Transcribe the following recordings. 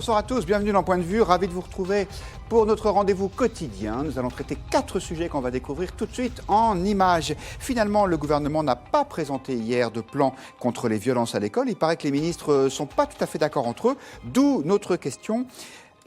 Bonsoir à tous, bienvenue dans Point de Vue, ravi de vous retrouver pour notre rendez-vous quotidien. Nous allons traiter 4 sujets qu'on va découvrir tout de suite en images. Finalement, le gouvernement n'a pas présenté hier de plan contre les violences à l'école. Il paraît que les ministres ne sont pas tout à fait d'accord entre eux, d'où notre question.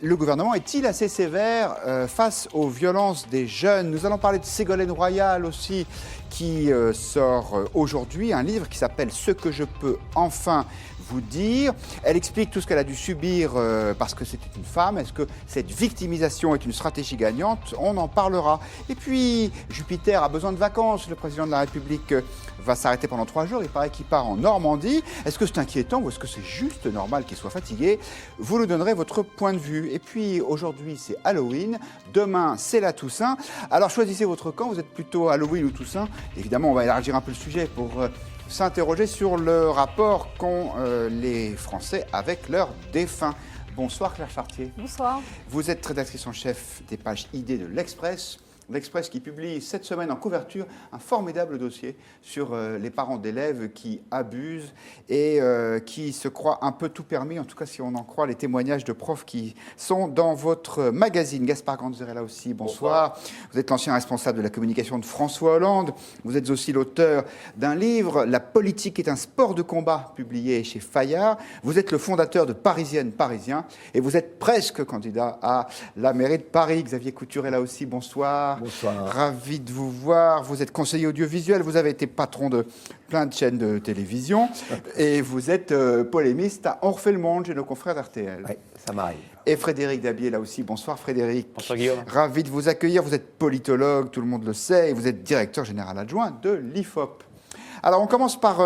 Le gouvernement est-il assez sévère face aux violences des jeunes? Nous allons parler de Ségolène Royal aussi, qui sort aujourd'hui un livre qui s'appelle « Ce que je peux enfin vous dire ». Elle explique tout ce qu'elle a dû subir parce que c'était une femme. Est-ce que cette victimisation est une stratégie gagnante? On en parlera. Et puis, Jupiter a besoin de vacances. Le président de la République va s'arrêter pendant 3 jours. Il paraît qu'il part en Normandie. Est-ce que c'est inquiétant ou est-ce que c'est juste normal qu'il soit fatigué? Vous nous donnerez votre point de vue. Et puis, aujourd'hui, c'est Halloween. Demain, c'est la Toussaint. Alors, choisissez votre camp. Vous êtes plutôt Halloween ou Toussaint? Évidemment, on va élargir un peu le sujet pour s'interroger sur le rapport qu'ont les Français avec leurs défunts. Bonsoir Claire Chartier. Bonsoir. Vous êtes rédactrice en chef des pages ID de l'Express. L'Express qui publie cette semaine en couverture un formidable dossier sur les parents d'élèves qui abusent et qui se croient un peu tout permis, en tout cas si on en croit les témoignages de profs qui sont dans votre magazine. Gaspard Ganzerella aussi, bonsoir. Vous êtes l'ancien responsable de la communication de François Hollande. Vous êtes aussi l'auteur d'un livre, La politique est un sport de combat, publié chez Fayard. Vous êtes le fondateur de Parisienne Parisien et vous êtes presque candidat à la mairie de Paris. Xavier Couturé là aussi, bonsoir. Bonsoir. Ravi de vous voir. Vous êtes conseiller audiovisuel, vous avez été patron de plein de chaînes de télévision et vous êtes polémiste à On refait le monde chez nos confrères d'RTL. Oui, ça m'arrive. Et Frédéric Dabier là aussi. Bonsoir Frédéric. Bonsoir Guillaume. Ravi de vous accueillir. Vous êtes politologue, tout le monde le sait, et vous êtes directeur général adjoint de l'IFOP. Alors on commence par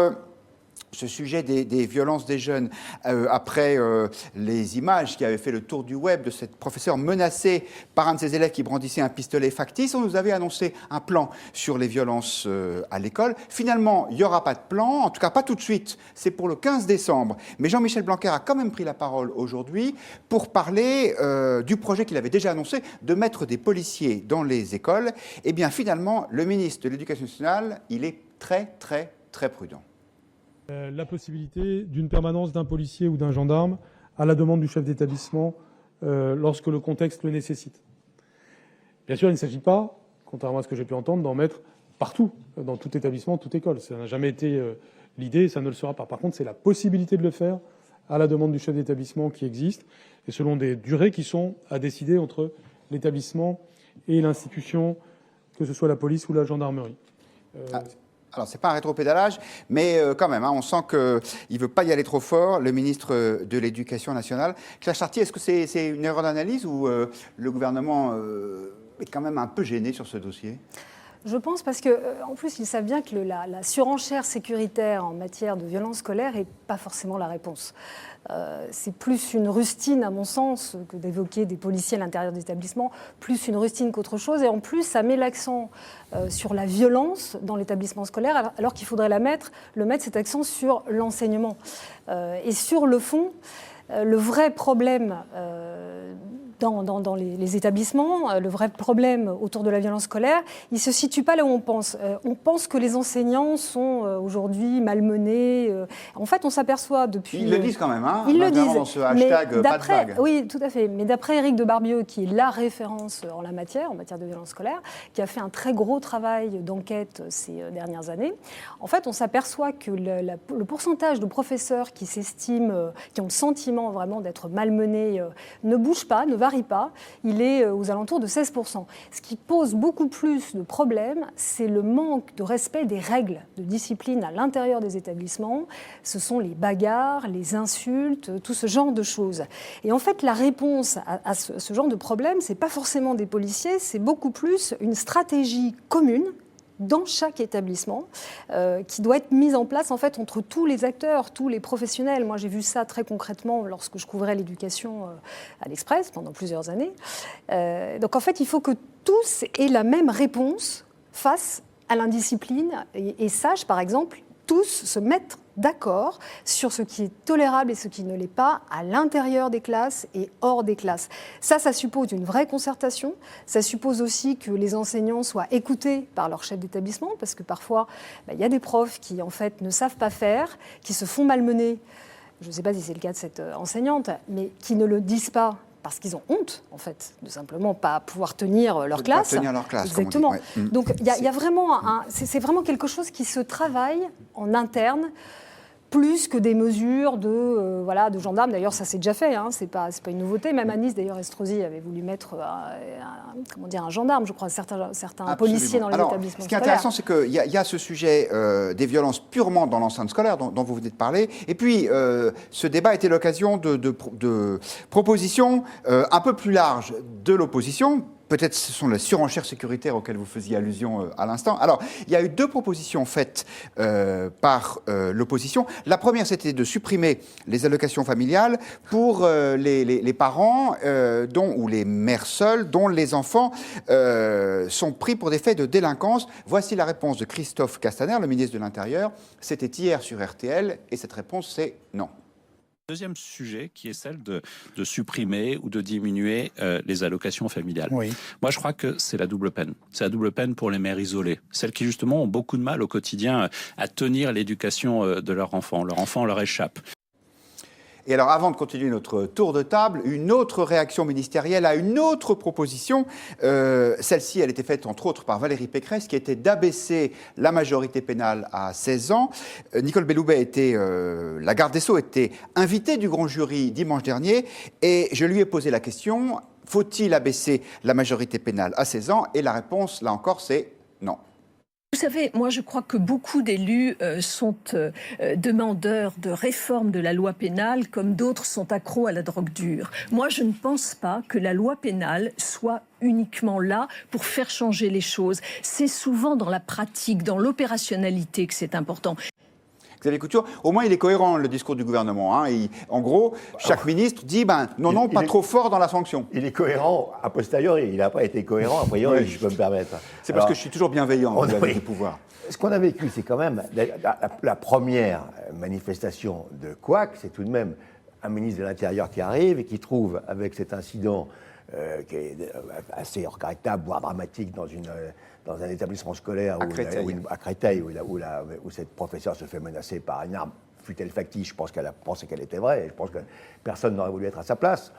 ce sujet des violences des jeunes, après les images qui avaient fait le tour du web de cette professeure menacée par un de ses élèves qui brandissait un pistolet factice, on nous avait annoncé un plan sur les violences à l'école. Finalement, il n'y aura pas de plan, en tout cas pas tout de suite, c'est pour le 15 décembre. Mais Jean-Michel Blanquer a quand même pris la parole aujourd'hui pour parler du projet qu'il avait déjà annoncé de mettre des policiers dans les écoles. Eh bien finalement, le ministre de l'Éducation nationale, il est très très très prudent. La possibilité d'une permanence d'un policier ou d'un gendarme à la demande du chef d'établissement lorsque le contexte le nécessite. Bien sûr, il ne s'agit pas, contrairement à ce que j'ai pu entendre, d'en mettre partout, dans tout établissement, toute école. Ça n'a jamais été l'idée et ça ne le sera pas. Par contre, c'est la possibilité de le faire à la demande du chef d'établissement qui existe et selon des durées qui sont à décider entre l'établissement et l'institution, que ce soit la police ou la gendarmerie. Alors, ce n'est pas un rétropédalage, mais quand même, on sent qu'il ne veut pas y aller trop fort, le ministre de l'Éducation nationale. Claire Chartier, est-ce que c'est une erreur d'analyse ou le gouvernement est quand même un peu gêné sur ce dossier ? Je pense parce qu'en plus, ils savent bien que la surenchère sécuritaire en matière de violence scolaire n'est pas forcément la réponse. C'est plus une rustine, à mon sens, que d'évoquer des policiers à l'intérieur des établissements, plus une rustine qu'autre chose. Et en plus, ça met l'accent sur la violence dans l'établissement scolaire, alors qu'il faudrait mettre cet accent sur l'enseignement. Et sur le fond, le vrai problème dans les établissements, le vrai problème autour de la violence scolaire, il ne se situe pas là où on pense. On pense que les enseignants sont aujourd'hui malmenés. En fait, on s'aperçoit depuis... Ils le disent quand même, hein. Ils le disent. Dans ce hashtag pas de vague. Oui, tout à fait. Mais d'après Éric de Barbieux, qui est la référence en matière de violence scolaire, qui a fait un très gros travail d'enquête ces dernières années, en fait, on s'aperçoit que le pourcentage de professeurs qui s'estiment, qui ont le sentiment vraiment d'être malmenés, ne bouge pas, ne varie pas, il est aux alentours de 16%. Ce qui pose beaucoup plus de problèmes, c'est le manque de respect des règles de discipline à l'intérieur des établissements. Ce sont les bagarres, les insultes, tout ce genre de choses. Et en fait, la réponse à ce genre de problème, c'est pas forcément des policiers, c'est beaucoup plus une stratégie commune dans chaque établissement, qui doit être mise en place en fait entre tous les acteurs, tous les professionnels. Moi, j'ai vu ça très concrètement lorsque je couvrais l'éducation à l'Express pendant plusieurs années. Donc en fait, il faut que tous aient la même réponse face à l'indiscipline et sachent, par exemple, tous se mettre d'accord sur ce qui est tolérable et ce qui ne l'est pas à l'intérieur des classes et hors des classes. Ça suppose une vraie concertation. Ça suppose aussi que les enseignants soient écoutés par leur chef d'établissement, parce que parfois, il y a des profs qui, en fait, ne savent pas faire, qui se font malmener je ne sais pas si c'est le cas de cette enseignante, mais qui ne le disent pas parce qu'ils ont honte, en fait, de simplement pas pouvoir tenir leur classe. Pas tenir leur classe, exactement. comme on dit. Ouais. Donc il y a vraiment c'est vraiment quelque chose qui se travaille en interne, plus que des mesures de gendarmes. D'ailleurs, ça s'est déjà fait, hein. C'est pas une nouveauté. Même à Nice, d'ailleurs, Estrosi avait voulu mettre un gendarme, je crois, certains policiers dans les établissements scolaires. Ce qui est intéressant, c'est qu'il y a ce sujet des violences purement dans l'enceinte scolaire dont vous venez de parler. Et puis, ce débat était l'occasion de propositions un peu plus larges de l'opposition. Peut-être ce sont les surenchères sécuritaires auxquelles vous faisiez allusion à l'instant. Alors, il y a eu 2 propositions faites par l'opposition. La première, c'était de supprimer les allocations familiales pour les parents ou les mères seules dont les enfants sont pris pour des faits de délinquance. Voici la réponse de Christophe Castaner, le ministre de l'Intérieur. C'était hier sur RTL et cette réponse, c'est non. Deuxième sujet qui est celle de supprimer ou de diminuer les allocations familiales. Oui. Moi, je crois que c'est la double peine. C'est la double peine pour les mères isolées, celles qui justement ont beaucoup de mal au quotidien à tenir l'éducation de leur enfant. Leur enfant leur échappe. Et alors, avant de continuer notre tour de table, une autre réaction ministérielle à une autre proposition. Celle-ci, elle était faite entre autres par Valérie Pécresse, qui était d'abaisser la majorité pénale à 16 ans. Nicole Belloubet la garde des Sceaux, était invitée du grand jury dimanche dernier, et je lui ai posé la question, faut-il abaisser la majorité pénale à 16 ans? Et la réponse, là encore, c'est non. Vous savez, moi je crois que beaucoup d'élus sont demandeurs de réforme de la loi pénale comme d'autres sont accros à la drogue dure. Moi je ne pense pas que la loi pénale soit uniquement là pour faire changer les choses. C'est souvent dans la pratique, dans l'opérationnalité que c'est important. Xavier Couture, au moins il est cohérent le discours du gouvernement. Hein. En gros, chaque ministre dit non, pas trop fort dans la sanction. Il est cohérent a posteriori, il n'a pas été cohérent a priori, oui, si je peux me permettre. C'est parce que je suis toujours bienveillant vis-à-vis du pouvoir. Ce qu'on a vécu, c'est quand même la première manifestation de couac, c'est tout de même un ministre de l'Intérieur qui arrive et qui trouve, avec cet incident qui est assez regrettable, voire dramatique dans un établissement scolaire à Créteil, où cette professeure se fait menacer par une arme, fut-elle factice, je pense qu'elle a pensé qu'elle était vraie, et je pense que personne n'aurait voulu être à sa place.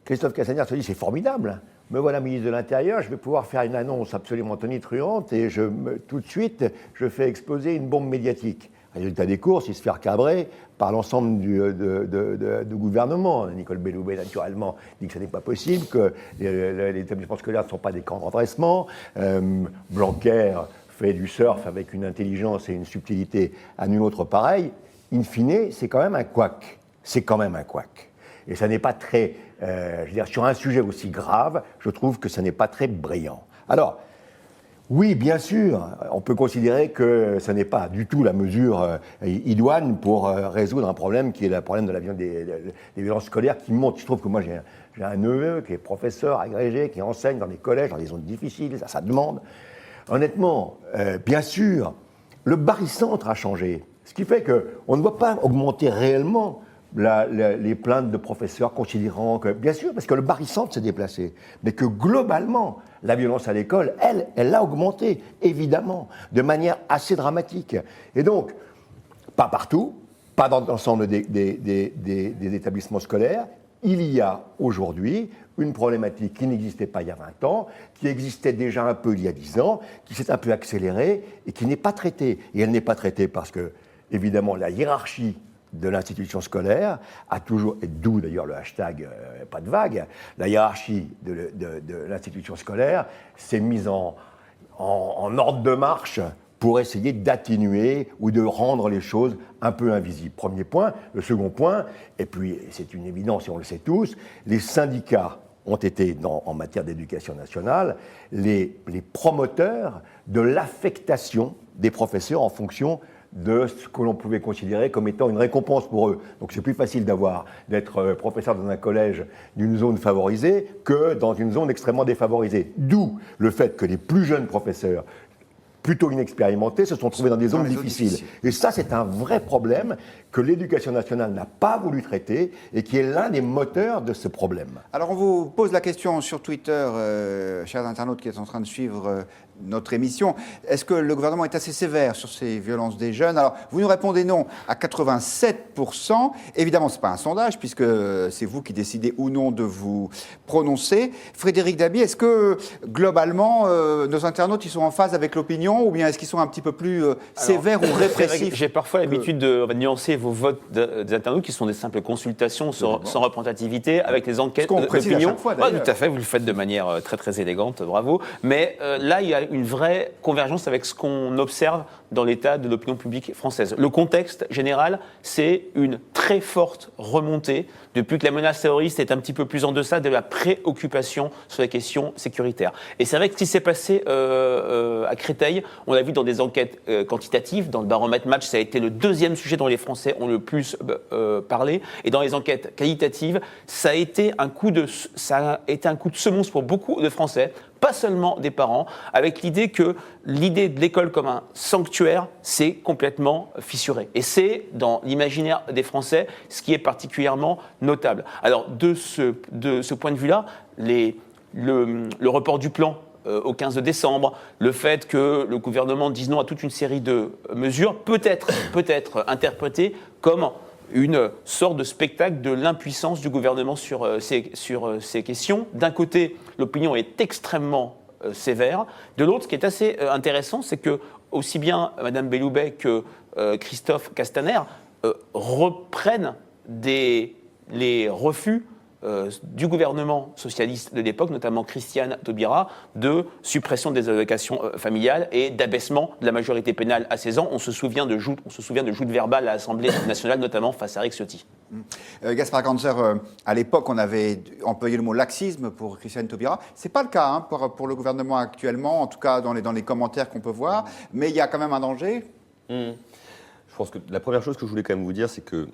Christophe Castaner se dit, c'est formidable, me voilà ministre de l'Intérieur, je vais pouvoir faire une annonce absolument tonitruante, et tout de suite, je fais exploser une bombe médiatique. Résultat des courses, il se fait recadrer par l'ensemble du gouvernement. Nicole Belloubet, naturellement, dit que ce n'est pas possible, que les établissements scolaires ne sont pas des camps de redressement. Blanquer fait du surf avec une intelligence et une subtilité à nul autre pareil. In fine, c'est quand même un couac. C'est quand même un couac. Et ça n'est pas très... sur un sujet aussi grave, je trouve que ça n'est pas très brillant. Alors, oui, bien sûr, on peut considérer que ce n'est pas du tout la mesure idoine pour résoudre un problème qui est le problème des violences scolaires qui montent. Je trouve que moi, j'ai un neveu qui est professeur agrégé, qui enseigne dans des collèges, dans des zones difficiles, ça demande. Honnêtement, bien sûr, le barycentre a changé, ce qui fait qu'on ne doit pas augmenter réellement les plaintes de professeurs considérant que, bien sûr, parce que le barycentre s'est déplacé, mais que globalement, la violence à l'école, elle a augmenté, évidemment, de manière assez dramatique. Et donc, pas partout, pas dans l'ensemble des établissements scolaires, il y a aujourd'hui une problématique qui n'existait pas il y a 20 ans, qui existait déjà un peu il y a 10 ans, qui s'est un peu accélérée et qui n'est pas traitée. Et elle n'est pas traitée parce que, évidemment, la hiérarchie de l'institution scolaire a toujours, et d'où d'ailleurs le hashtag pas de vague, la hiérarchie de l'institution scolaire s'est mise en ordre de marche pour essayer d'atténuer ou de rendre les choses un peu invisibles. Premier point. Le second point, et puis c'est une évidence et on le sait tous, les syndicats ont été, en matière d'éducation nationale, les promoteurs de l'affectation des professeurs en fonction de ce que l'on pouvait considérer comme étant une récompense pour eux. Donc c'est plus facile d'être professeur dans un collège d'une zone favorisée que dans une zone extrêmement défavorisée. D'où le fait que les plus jeunes professeurs, plutôt inexpérimentés, se sont trouvés dans des zones difficiles. Et ça, c'est un vrai problème que l'Éducation nationale n'a pas voulu traiter et qui est l'un des moteurs de ce problème. Alors, on vous pose la question sur Twitter, chers internautes qui êtes en train de suivre notre émission. Est-ce que le gouvernement est assez sévère sur ces violences des jeunes? Alors, vous nous répondez non à 87%. Évidemment, ce n'est pas un sondage, puisque c'est vous qui décidez ou non de vous prononcer. Frédéric Dabi, est-ce que, globalement, nos internautes ils sont en phase avec l'opinion, ou bien est-ce qu'ils sont un petit peu plus sévères ou répressifs? J'ai parfois l'habitude de nuancer vos votes des internautes, qui sont des simples consultations sans représentativité, avec les enquêtes d'opinion. Tout à fait, vous le faites de manière très très élégante, bravo. Mais là, il y a une vraie convergence avec ce qu'on observe dans l'état de l'opinion publique française. Le contexte général, c'est une très forte remontée depuis que la menace terroriste est un petit peu plus en deçà de la préoccupation sur les questions sécuritaires. Et c'est vrai que ce qui s'est passé à Créteil, on l'a vu dans des enquêtes quantitatives, dans le baromètre Match, ça a été le deuxième sujet dont les Français ont le plus parlé, et dans les enquêtes qualitatives, ça a été un coup de semonce pour beaucoup de Français, pas seulement des parents, avec l'idée de l'école comme un sanctuaire, c'est complètement fissuré. Et c'est, dans l'imaginaire des Français, ce qui est particulièrement notable. Alors, de ce point de vue-là, le report du plan au 15 décembre, le fait que le gouvernement dise non à toute une série de mesures, peut être interprété comme une sorte de spectacle de l'impuissance du gouvernement sur ces questions. D'un côté, l'opinion est extrêmement sévère. De l'autre, ce qui est assez intéressant, c'est que aussi bien Mme Belloubet que Christophe Castaner reprennent les refus du gouvernement socialiste de l'époque, notamment Christiane Taubira, de suppression des allocations familiales et d'abaissement de la majorité pénale à 16 ans. On se souvient de joutes verbales à l'Assemblée nationale, notamment face à Eric Ciotti. Gaspard Ganzer, à l'époque, on avait employé le mot laxisme pour Christiane Taubira. Ce n'est pas le cas pour le gouvernement actuellement, en tout cas dans les commentaires qu'on peut voir, mais il y a quand même un danger. Je pense que la première chose que je voulais quand même vous dire, c'est que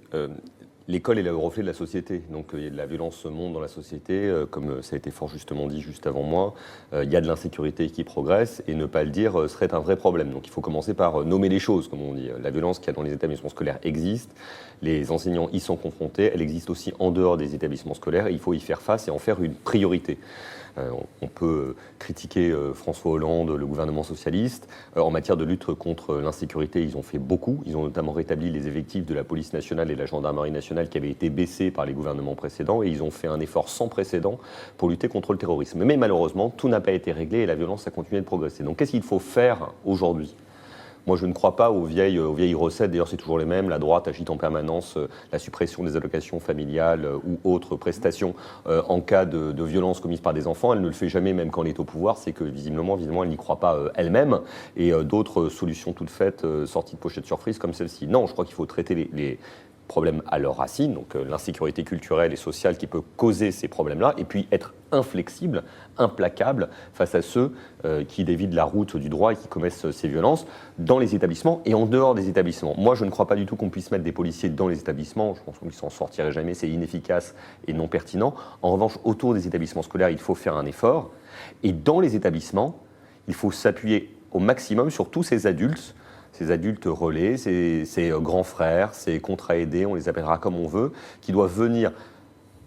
l'école est le reflet de la société, donc la violence monte dans la société, comme ça a été fort justement dit juste avant moi, il y a de l'insécurité qui progresse, et ne pas le dire serait un vrai problème. Donc il faut commencer par nommer les choses, comme on dit. La violence qu'il y a dans les établissements scolaires existe, les enseignants y sont confrontés, elle existe aussi en dehors des établissements scolaires, et il faut y faire face et en faire une priorité. On peut critiquer François Hollande, le gouvernement socialiste. En matière de lutte contre l'insécurité, ils ont fait beaucoup. Ils ont notamment rétabli les effectifs de la police nationale et de la gendarmerie nationale qui avaient été baissés par les gouvernements précédents, et ils ont fait un effort sans précédent pour lutter contre le terrorisme. Mais malheureusement, tout n'a pas été réglé et la violence a continué de progresser. Donc qu'est-ce qu'il faut faire aujourd'hui ? Moi, je ne crois pas aux vieilles recettes. D'ailleurs, c'est toujours les mêmes. La droite agite en permanence la suppression des allocations familiales ou autres prestations en cas de violence commise par des enfants. Elle ne le fait jamais, même quand elle est au pouvoir. C'est que visiblement, elle n'y croit pas elle-même. Et d'autres solutions toutes faites, sorties de pochette surprise comme celle-ci. Non, je crois qu'il faut traiter les problèmes à leurs racines, donc l'insécurité culturelle et sociale qui peut causer ces problèmes-là, et puis être inflexible, implacable face à ceux qui dévient la route du droit et qui commettent ces violences dans les établissements et en dehors des établissements. Moi, je ne crois pas du tout qu'on puisse mettre des policiers dans les établissements. Je pense qu'on ne s'en sortirait jamais, c'est inefficace et non pertinent. En revanche, autour des établissements scolaires, il faut faire un effort. Et dans les établissements, il faut s'appuyer au maximum sur tous ces adultes relais, ces grands frères, ces contrats aidés, on les appellera comme on veut, qui doivent venir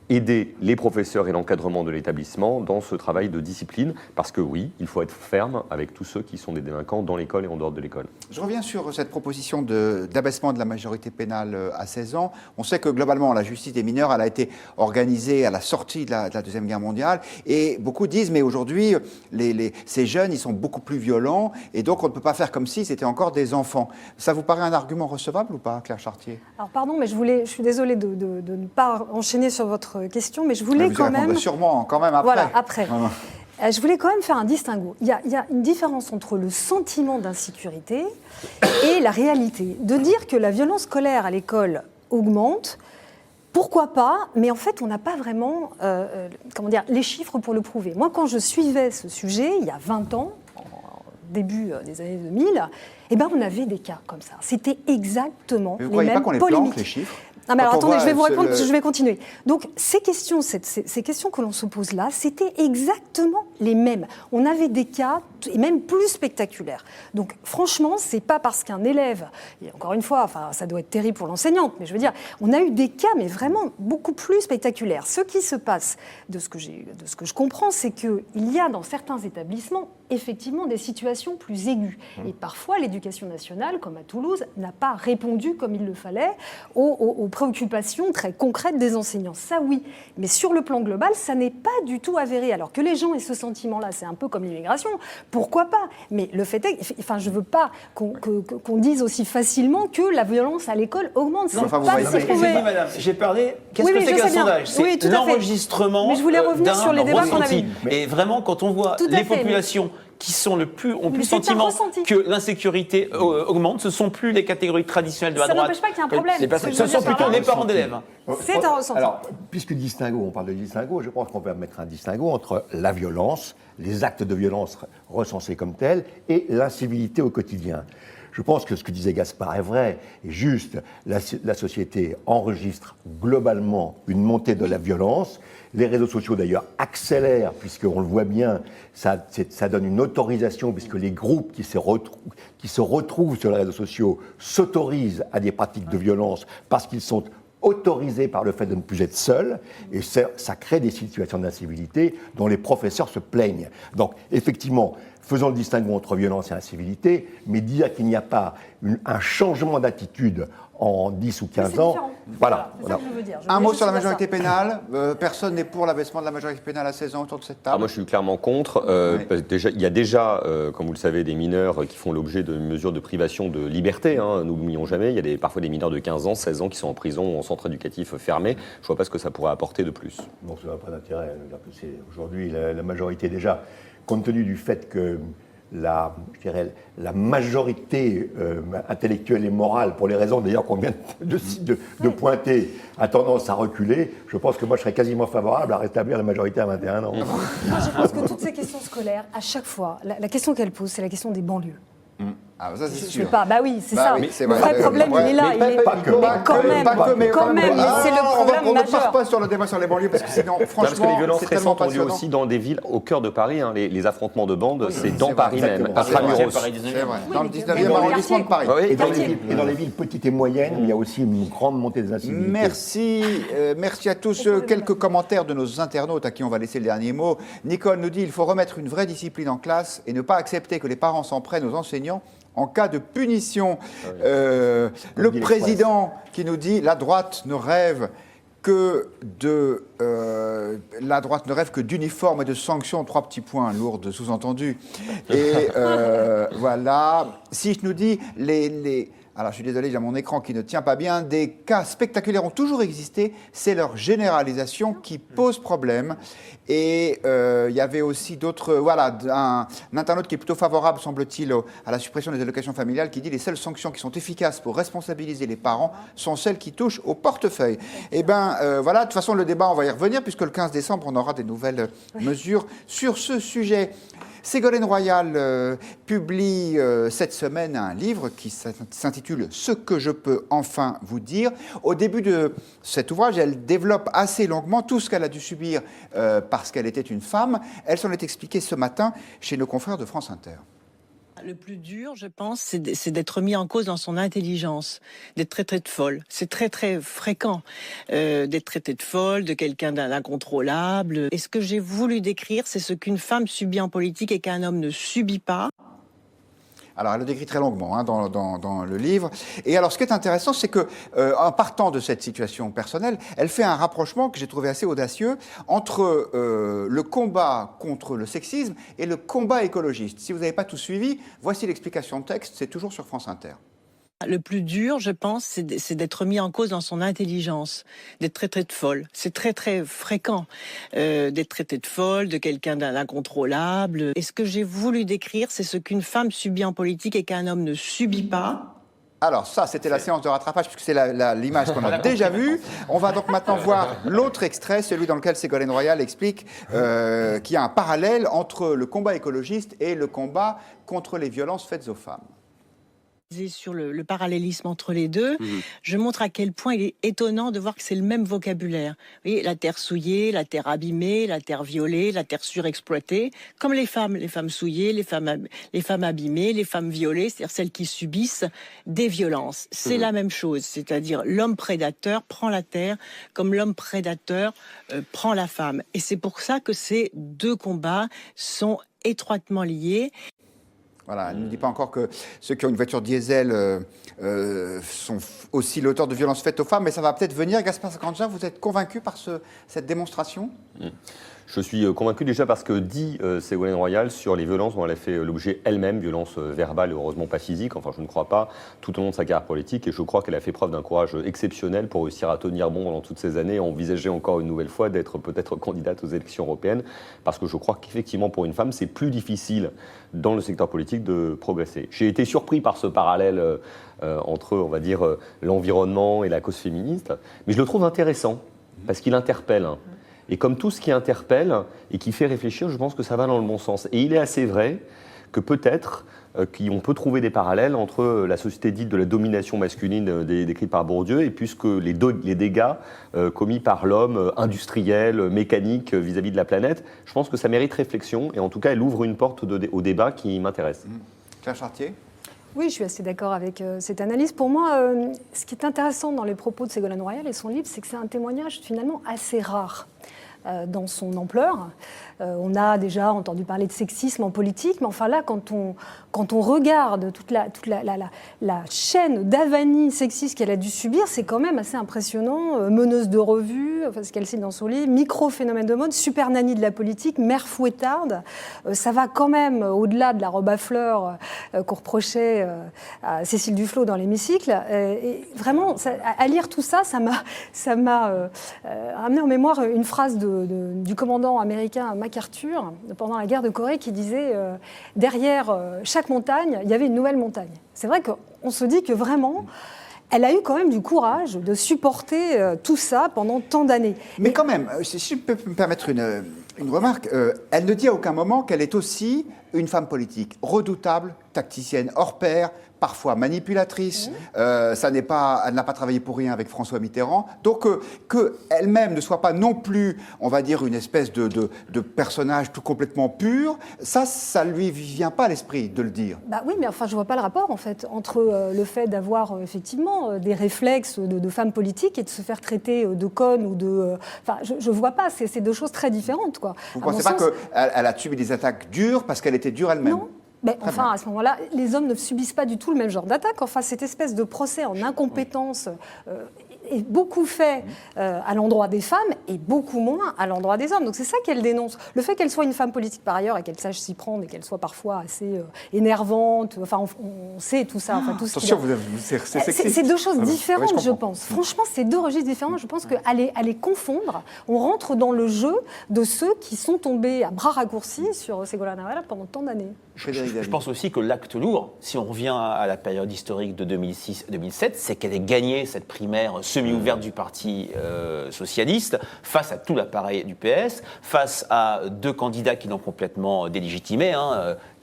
aider les professeurs et l'encadrement de l'établissement dans ce travail de discipline, parce que oui, il faut être ferme avec tous ceux qui sont des délinquants dans l'école et en dehors de l'école. Je reviens sur cette proposition d'abaissement de la majorité pénale à 16 ans. On sait que globalement, la justice des mineurs, elle a été organisée à la sortie de la Deuxième Guerre mondiale, et beaucoup disent, mais aujourd'hui, ces jeunes, ils sont beaucoup plus violents, et donc on ne peut pas faire comme si c'était encore des enfants. Ça vous paraît un argument recevable ou pas, Claire Chartier ? Alors pardon, mais je suis désolée de ne pas enchaîner sur votre question, mais je voulais quand même... sûrement, quand même après. Voilà, après. Je voulais quand même faire un distinguo. Il y a une différence entre le sentiment d'insécurité et la réalité. De dire que la violence scolaire à l'école augmente, pourquoi pas, mais en fait, on n'a pas vraiment les chiffres pour le prouver. Moi, quand je suivais ce sujet, il y a 20 ans, au début des années 2000, on avait des cas comme ça. C'était exactement les mêmes polémiques. Vous ne croyez pas qu'on les planque, les chiffres ? Non, mais alors attendez, je vais vous répondre, je vais continuer. Donc, ces questions que l'on se pose là, c'était exactement les mêmes. On avait des cas et même plus spectaculaires. Donc franchement, c'est pas parce qu'un élève, et encore une fois, enfin, ça doit être terrible pour l'enseignante, mais je veux dire, on a eu des cas, mais vraiment beaucoup plus spectaculaires. Ce qui se passe, de ce que je comprends, c'est qu'il y a dans certains établissements effectivement des situations plus aiguës. Et parfois, l'éducation nationale, comme à Toulouse, n'a pas répondu comme il le fallait aux préoccupations très concrètes des enseignants. Ça, oui. Mais sur le plan global, ça n'est pas du tout avéré. Alors que les gens aient ce sentiment-là, c'est un peu comme l'immigration, pourquoi pas? Mais le fait est, enfin, je veux pas qu'on dise aussi facilement que la violence à l'école augmente. C'est pas prouvé. J'ai parlé. Qu'est-ce que c'est qu'un sondage? C'est l'enregistrement d'un ressenti. Et vraiment, quand on voit les populations qui ont le plus sentiment que l'insécurité augmente, ce ne sont plus les catégories traditionnelles de la droite. Ça n'empêche pas qu'il y a un problème. Ce sont plutôt les parents d'élèves. C'est un ressenti. Alors, puisque distinguo, on parle de distinguo, je pense qu'on peut mettre un distinguo entre la violence, les actes de violence recensés comme tels, et l'incivilité au quotidien. Je pense que ce que disait Gaspard est vrai et juste. La société enregistre globalement une montée de la violence. Les réseaux sociaux, d'ailleurs, accélèrent, puisqu'on le voit bien, ça donne une autorisation, puisque les groupes qui se retrouvent sur les réseaux sociaux s'autorisent à des pratiques de violence parce qu'ils sont autorisés par le fait de ne plus être seuls, et ça crée des situations d'incivilité dont les professeurs se plaignent. Donc, effectivement, faisons le distinguo entre violence et incivilité, mais dire qu'il n'y a pas un changement d'attitude en 10 ou 15 ans. Voilà. C'est ça que je veux dire. Un mot sur la majorité pénale. Personne n'est pour l'abaissement de la majorité pénale à 16 ans autour de cette table. Moi, je suis clairement contre. Il y a déjà, comme vous le savez, des mineurs qui font l'objet de mesures de privation de liberté. N'oublions jamais. Il y a parfois des mineurs de 15 ans, 16 ans qui sont en prison ou en centre éducatif fermé. Je ne vois pas ce que ça pourrait apporter de plus. Bon, ça n'a pas d'intérêt. Aujourd'hui, la majorité, déjà, compte tenu du fait que la majorité intellectuelle et morale, pour les raisons d'ailleurs qu'on vient de pointer, a tendance à reculer, je pense que moi je serais quasiment favorable à rétablir la majorité à 21 ans. Moi je pense que toutes ces questions scolaires, à chaque fois, la question qu'elles posent, c'est la question des banlieues. Ah, ça, c'est Je sûr. sais pas, bah oui, c'est ça. Oui, le vrai problème, il est là. Mais quand même, c'est le problème on majeur. ne passe pas sur le débat sur les banlieues, parce que sinon, franchement, parce que les violences c'est tellement récentes ont lieu passionnant. aussi dans des villes au cœur de Paris. Les affrontements de bandes, c'est dans Paris même, C'est vrai, dans le 19e arrondissement de Paris. Et dans les villes petites et moyennes, il y a aussi une grande montée des incivilités. Merci à tous. Quelques commentaires de nos internautes à qui on va laisser le dernier mot. Nicole nous dit il faut remettre une vraie discipline en classe et ne pas accepter que les parents s'en prennent aux enseignants en cas de punition. Le président qui nous dit la droite ne rêve que d'uniformes et de sanctions, 3 petits points, lourdes sous-entendus. Et voilà. Si je nous dis alors, je suis désolé, j'ai mon écran qui ne tient pas bien. Des cas spectaculaires ont toujours existé. C'est leur généralisation qui pose problème. Et il y avait aussi d'autres... Voilà, un internaute qui est plutôt favorable, semble-t-il, à la suppression des allocations familiales, qui dit les seules sanctions qui sont efficaces pour responsabiliser les parents sont celles qui touchent au portefeuille. Eh bien, voilà, de toute façon, le débat, on va y revenir, puisque le 15 décembre, on aura des nouvelles mesures sur ce sujet. Ségolène Royal publie cette semaine un livre qui s'intitule « Ce que je peux enfin vous dire ». Au début de cet ouvrage, elle développe assez longuement tout ce qu'elle a dû subir parce qu'elle était une femme. Elle s'en est expliquée ce matin chez nos confrères de France Inter. Le plus dur, je pense, c'est d'être mis en cause dans son intelligence, d'être traité de folle. C'est très, très fréquent d'être traité de folle, de quelqu'un d'incontrôlable. Et ce que j'ai voulu décrire, c'est ce qu'une femme subit en politique et qu'un homme ne subit pas. Alors, elle le décrit très longuement dans le livre. Et alors, ce qui est intéressant, c'est que, en partant de cette situation personnelle, elle fait un rapprochement que j'ai trouvé assez audacieux entre le combat contre le sexisme et le combat écologiste. Si vous n'avez pas tout suivi, voici l'explication de texte, c'est toujours sur France Inter. Le plus dur, je pense, c'est d'être mis en cause dans son intelligence, d'être traité de folle. C'est très, très fréquent d'être traité de folle, de quelqu'un d'incontrôlable. Et ce que j'ai voulu décrire, c'est ce qu'une femme subit en politique et qu'un homme ne subit pas. Alors ça, c'était la séance de rattrapage, puisque c'est l'image qu'on a déjà vue. On va donc maintenant voir l'autre extrait, celui dans lequel Ségolène Royal explique qu'il y a un parallèle entre le combat écologiste et le combat contre les violences faites aux femmes. disais sur le parallélisme entre les deux, je montre à quel point il est étonnant de voir que c'est le même vocabulaire. Vous voyez, la terre souillée, la terre abîmée, la terre violée, la terre surexploitée, comme les femmes souillées, les femmes abîmées, les femmes violées, c'est-à-dire celles qui subissent des violences. C'est la même chose, c'est-à-dire l'homme prédateur prend la terre comme l'homme prédateur prend la femme. Et c'est pour ça que ces deux combats sont étroitement liés. Voilà, elle ne dit pas encore que ceux qui ont une voiture diesel sont aussi l'auteur de violences faites aux femmes, mais ça va peut-être venir. Gaspard Sanquenja, vous êtes convaincu par cette démonstration ? Je suis convaincu déjà parce que dit Ségolène Royal sur les violences dont elle a fait l'objet elle-même, violences verbales et heureusement pas physiques, enfin je ne crois pas, tout au long de sa carrière politique, et je crois qu'elle a fait preuve d'un courage exceptionnel pour réussir à tenir bon pendant toutes ces années et envisager encore une nouvelle fois d'être peut-être candidate aux élections européennes, parce que je crois qu'effectivement pour une femme c'est plus difficile dans le secteur politique de progresser. J'ai été surpris par ce parallèle entre, on va dire, l'environnement et la cause féministe, mais je le trouve intéressant, parce qu'il interpelle. Et comme tout ce qui interpelle et qui fait réfléchir, je pense que ça va dans le bon sens. Et il est assez vrai que peut-être qu'on peut trouver des parallèles entre la société dite de la domination masculine décrite par Bourdieu et puisque les dégâts commis par l'homme industriel, mécanique vis-à-vis de la planète. Je pense que ça mérite réflexion et en tout cas, elle ouvre une porte au débat qui m'intéresse. Claire Chartier ? Oui, je suis assez d'accord avec cette analyse. Pour moi, ce qui est intéressant dans les propos de Ségolène Royal et son livre, c'est que c'est un témoignage finalement assez rare dans son ampleur. On a déjà entendu parler de sexisme en politique, mais enfin là, quand on regarde toute la chaîne d'avanie sexiste qu'elle a dû subir, c'est quand même assez impressionnant. Meneuse de revue, enfin, ce qu'elle cite dans son livre, micro-phénomène de mode, super nanny de la politique, mère fouettarde. Ça va quand même au-delà de la robe à fleurs qu'on reprochait à Cécile Duflot dans l'hémicycle. Et vraiment, à lire tout ça, ça m'a amené en mémoire une phrase du commandant américain MacArthur pendant la guerre de Corée qui disait derrière chaque montagne, il y avait une nouvelle montagne. C'est vrai qu'on se dit que vraiment, elle a eu quand même du courage de supporter tout ça pendant tant d'années. Mais quand même, si je peux me permettre une remarque, elle ne dit à aucun moment qu'elle est aussi une femme politique redoutable, tacticienne hors pair, parfois manipulatrice. Elle n'a pas travaillé pour rien avec François Mitterrand. Donc qu'elle-même ne soit pas non plus, on va dire, une espèce de personnage tout complètement pur, ça lui vient pas à l'esprit de le dire. Bah oui, mais enfin, je vois pas le rapport en fait entre le fait d'avoir effectivement des réflexes de femme politique et de se faire traiter de conne ou de. Enfin, je vois pas. C'est deux choses très différentes, quoi. Vous ne pensez pas qu'elle a subi des attaques dures parce qu'elle était dure elle-même? Non. Mais enfin, à ce moment-là, les hommes ne subissent pas du tout le même genre d'attaque. Enfin, cette espèce de procès en incompétence est beaucoup fait à l'endroit des femmes et beaucoup moins à l'endroit des hommes. Donc c'est ça qu'elle dénonce. Le fait qu'elle soit une femme politique par ailleurs et qu'elle sache s'y prendre et qu'elle soit parfois assez énervante, enfin on sait tout ça. Enfin, tout attention, c'est deux choses différentes, oui, je pense. Franchement, c'est deux registres différents. Je pense qu'à les confondre, on rentre dans le jeu de ceux qui sont tombés à bras raccourcis sur Ségolène Royal pendant tant d'années. Je pense aussi que l'acte lourd, si on revient à la période historique de 2006-2007, c'est qu'elle ait gagné cette primaire semi-ouverte du Parti socialiste face à tout l'appareil du PS, face à deux candidats qui l'ont complètement délégitimé.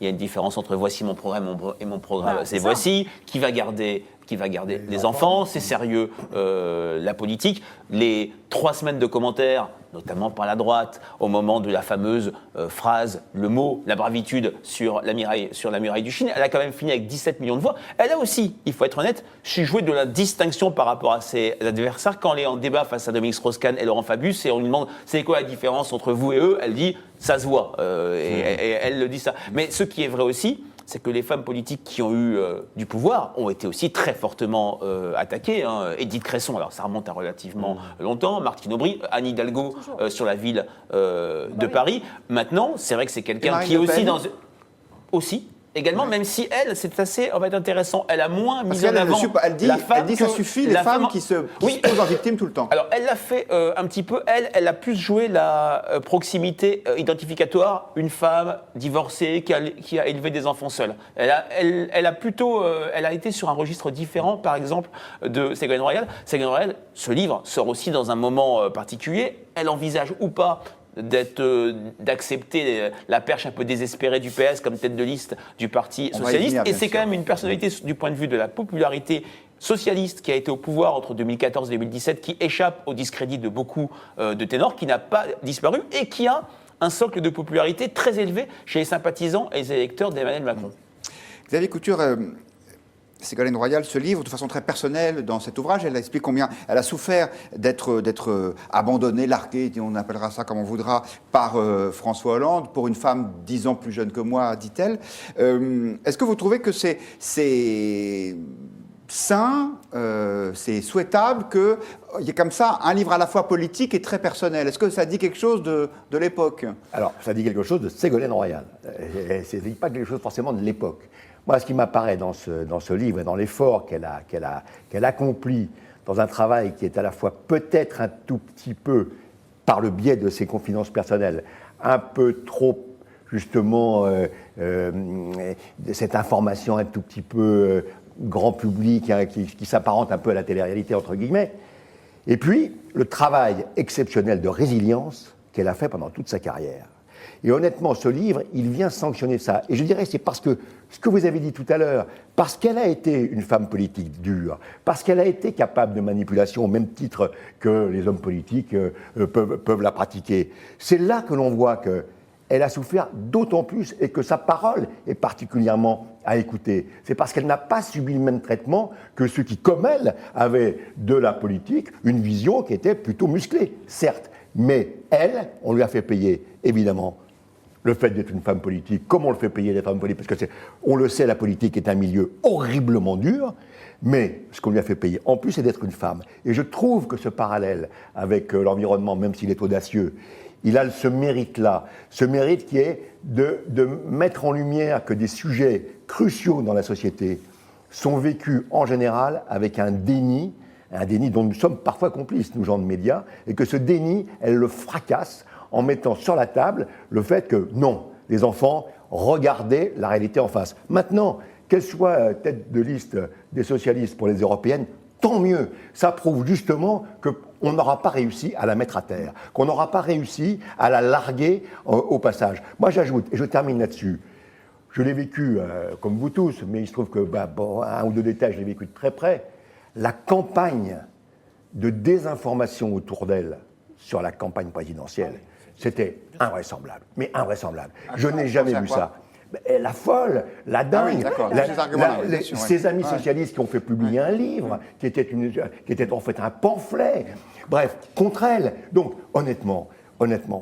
Il y a une différence entre voici mon programme et mon programme, c'est voici, qui va garder les enfants, c'est sérieux la politique. Les 3 semaines de commentaires, notamment par la droite, au moment de la fameuse phrase, le mot, la bravitude sur la muraille du Chine, elle a quand même fini avec 17 millions de voix. Elle a aussi, il faut être honnête, joué de la distinction par rapport à ses adversaires. Quand elle est en débat face à Dominique Strauss-Kahn et Laurent Fabius, et on lui demande c'est quoi la différence entre vous et eux, elle dit ça se voit, et elle le dit ça. Mais ce qui est vrai aussi, c'est que les femmes politiques qui ont eu du pouvoir ont été aussi très fortement attaquées. Édith Cresson, alors ça remonte à relativement longtemps, Martine Aubry, Anne Hidalgo sur la ville de Paris. Maintenant, c'est vrai que c'est quelqu'un qui est aussi dans... Aussi, également, même si elle, c'est assez intéressant, elle a moins mis en avant elle dit que ça suffit, les femmes qui se posent en victime tout le temps. Alors, elle l'a fait un petit peu, elle a plus joué la proximité identificatoire, une femme divorcée qui a élevé des enfants seuls. Elle a été sur un registre différent, par exemple, de Ségolène Royal. Ségolène Royal, ce livre sort aussi dans un moment particulier, elle envisage ou pas d'accepter la perche un peu désespérée du PS comme tête de liste du Parti socialiste. Et c'est quand même une personnalité du point de vue de la popularité socialiste qui a été au pouvoir entre 2014 et 2017, qui échappe au discrédit de beaucoup de ténors, qui n'a pas disparu et qui a un socle de popularité très élevé chez les sympathisants et les électeurs d'Emmanuel Macron. Xavier Couture, Ségolène Royal se livre de façon très personnelle dans cet ouvrage. Elle explique combien elle a souffert d'être abandonnée, larguée, on appellera ça comme on voudra, par François Hollande, pour une femme 10 ans plus jeune que moi, dit-elle. Est-ce que vous trouvez que c'est sain, c'est souhaitable qu'il y ait comme ça un livre à la fois politique et très personnel? Est-ce que ça dit quelque chose de l'époque? Alors, ça dit quelque chose de Ségolène Royal. Ça ne dit pas quelque chose forcément de l'époque. Moi, ce qui m'apparaît dans ce livre et dans l'effort qu'elle accomplit dans un travail qui est à la fois peut-être un tout petit peu, par le biais de ses confidences personnelles, un peu trop, justement, cette information un tout petit peu grand public, hein, qui s'apparente un peu à la télé-réalité, entre guillemets. Et puis, le travail exceptionnel de résilience qu'elle a fait pendant toute sa carrière. Et honnêtement, ce livre, il vient sanctionner ça. Et je dirais, c'est parce que, ce que vous avez dit tout à l'heure, parce qu'elle a été une femme politique dure, parce qu'elle a été capable de manipulation au même titre que les hommes politiques peuvent la pratiquer. C'est là que l'on voit qu'elle a souffert d'autant plus et que sa parole est particulièrement à écouter. C'est parce qu'elle n'a pas subi le même traitement que ceux qui, comme elle, avaient de la politique une vision qui était plutôt musclée, certes. Mais elle, on lui a fait payer, évidemment, le fait d'être une femme politique, comme on le fait payer d'être une femme politique, parce que on le sait, la politique est un milieu horriblement dur, mais ce qu'on lui a fait payer, en plus, c'est d'être une femme. Et je trouve que ce parallèle avec l'environnement, même s'il est audacieux, il a ce mérite-là, ce mérite qui est de mettre en lumière que des sujets cruciaux dans la société sont vécus en général avec un déni dont nous sommes parfois complices, nous gens de médias, et que ce déni, elle le fracasse en mettant sur la table le fait que non, les enfants, regardez la réalité en face. Maintenant, qu'elle soit tête de liste des socialistes pour les européennes, tant mieux. Ça prouve justement qu'on n'aura pas réussi à la mettre à terre, qu'on n'aura pas réussi à la larguer au passage. Moi, j'ajoute, et je termine là-dessus, je l'ai vécu comme vous tous, mais il se trouve que un ou deux détails, je l'ai vécu de très près. La campagne de désinformation autour d'elle sur la campagne présidentielle, c'était invraisemblable, mais invraisemblable. Je n'ai jamais vu ça. La folle, la dingue, ses amis socialistes qui ont fait publier un livre, qui était en fait un pamphlet, bref, contre elle. Donc, honnêtement,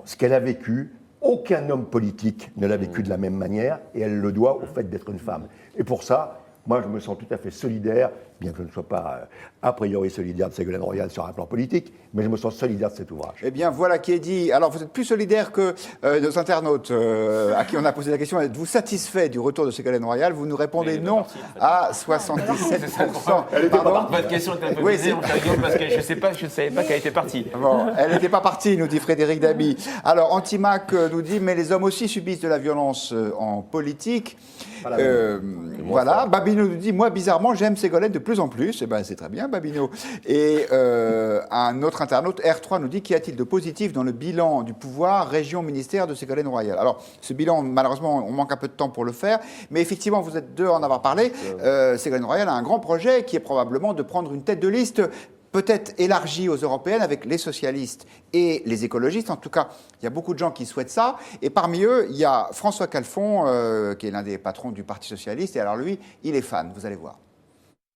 ce qu'elle a vécu, aucun homme politique ne l'a vécu de la même manière, et elle le doit au fait d'être une femme. Et pour ça, moi, je me sens tout à fait solidaire, bien que je ne sois pas a priori solidaire de Ségolène Royal sur un plan politique, mais je me sens solidaire de cet ouvrage. Eh bien, voilà qui est dit. Alors, vous êtes plus solidaire que nos internautes à qui on a posé la question. Êtes-vous satisfait du retour de Ségolène Royal? Vous nous répondez non à 77%. Elle était pas partie. Votre question est un peu bizarre, parce que je ne savais pas qu'elle était partie. Bon, elle n'était pas partie, nous dit Frédéric Dabi. Alors, Antimac nous dit, mais les hommes aussi subissent de la violence en politique. Voilà, Babino nous dit, moi bizarrement j'aime Ségolène de plus en plus. Eh ben c'est très bien Babino. Et un autre internaute, R3, nous dit, qu'y a-t-il de positif dans le bilan du pouvoir région-ministère de Ségolène Royal? Alors ce bilan, malheureusement, on manque un peu de temps pour le faire, mais effectivement vous êtes deux à en avoir parlé. Ségolène Royal a un grand projet qui est probablement de prendre une tête de liste peut-être élargie aux européennes avec les socialistes et les écologistes. En tout cas, il y a beaucoup de gens qui souhaitent ça. Et parmi eux, il y a François Calfon, qui est l'un des patrons du Parti socialiste. Et alors lui, il est fan, vous allez voir.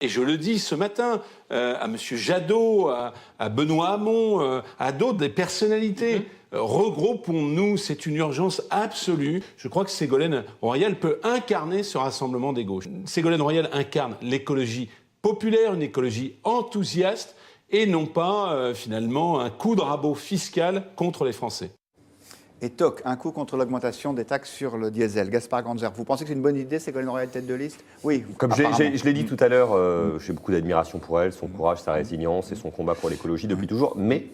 Et je le dis ce matin à M. Jadot, à Benoît Hamon, à d'autres, des personnalités. Regroupons-nous, c'est une urgence absolue. Je crois que Ségolène Royal peut incarner ce rassemblement des gauches. Ségolène Royal incarne l'écologie populaire, une écologie enthousiaste, et non pas, finalement, un coup de rabot fiscal contre les Français. Et toc, un coup contre l'augmentation des taxes sur le diesel. Gaspard Ganzer, vous pensez que c'est une bonne idée, Ségolène Royal tête de liste? Oui. Comme je l'ai dit tout à l'heure, j'ai beaucoup d'admiration pour elle, son courage, sa résilience et son combat pour l'écologie depuis toujours. Mais,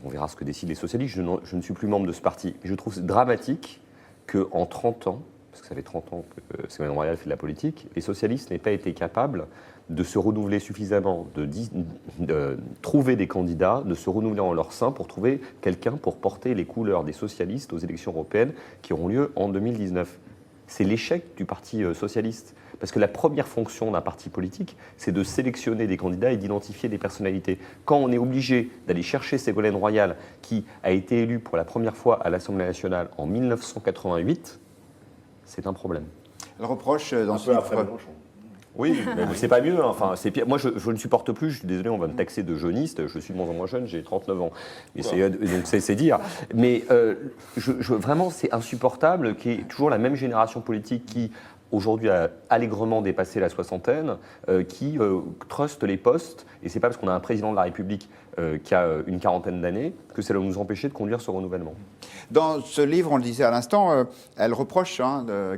on verra ce que décident les socialistes, je ne suis plus membre de ce parti. Je trouve dramatique qu'en 30 ans, parce que ça fait 30 ans que Ségolène Royal fait de la politique, les socialistes n'aient pas été capables de se renouveler suffisamment, de trouver des candidats, de se renouveler en leur sein pour trouver quelqu'un pour porter les couleurs des socialistes aux élections européennes qui auront lieu en 2019. C'est l'échec du Parti socialiste. Parce que la première fonction d'un parti politique, c'est de sélectionner des candidats et d'identifier des personnalités. Quand on est obligé d'aller chercher Ségolène Royal, qui a été élue pour la première fois à l'Assemblée nationale en 1988, c'est un problème. Elle reproche dans ce livre... Oui, mais c'est pas mieux. Hein. Enfin, c'est pire. Moi, je ne supporte plus, je suis désolé, on va me taxer de jeuniste. Je suis de moins en moins jeune, j'ai 39 ans. Et donc, c'est dire. Mais vraiment, c'est insupportable qu'il y ait toujours la même génération politique qui, aujourd'hui, a allègrement dépassé la soixantaine, qui truste les postes. Et c'est pas parce qu'on a un président de la République qui a une quarantaine d'années que ça doit nous empêcher de conduire ce renouvellement. Dans ce livre, on le disait à l'instant, elle reproche,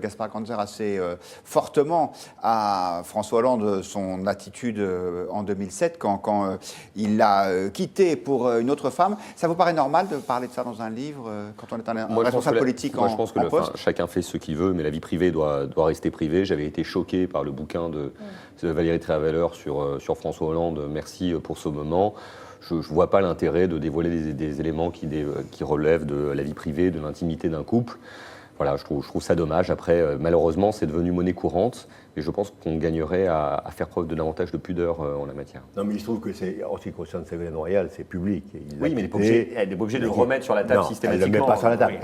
Gaspard Ganzer, assez fortement à François Hollande son attitude en 2007 quand il l'a quitté pour une autre femme. Ça vous paraît normal de parler de ça dans un livre quand on est un responsable politique en poste ? Je pense que chacun fait ce qu'il veut, mais la vie privée doit rester privée. J'avais été choqué par le bouquin de Valérie Trierweiler sur François Hollande. Merci pour ce moment. Je ne vois pas l'intérêt de dévoiler des éléments qui relèvent de la vie privée, de l'intimité d'un couple. Voilà, je trouve ça dommage. Après, malheureusement, c'est devenu monnaie courante. Et je pense qu'on gagnerait à faire preuve de davantage de pudeur en la matière. Non, mais il se trouve que, en ce qui concerne Ségolène Royal, c'est public. Oui, mais elle n'est pas obligée de le remettre sur la table systématiquement. Elle ne le met pas sur la table.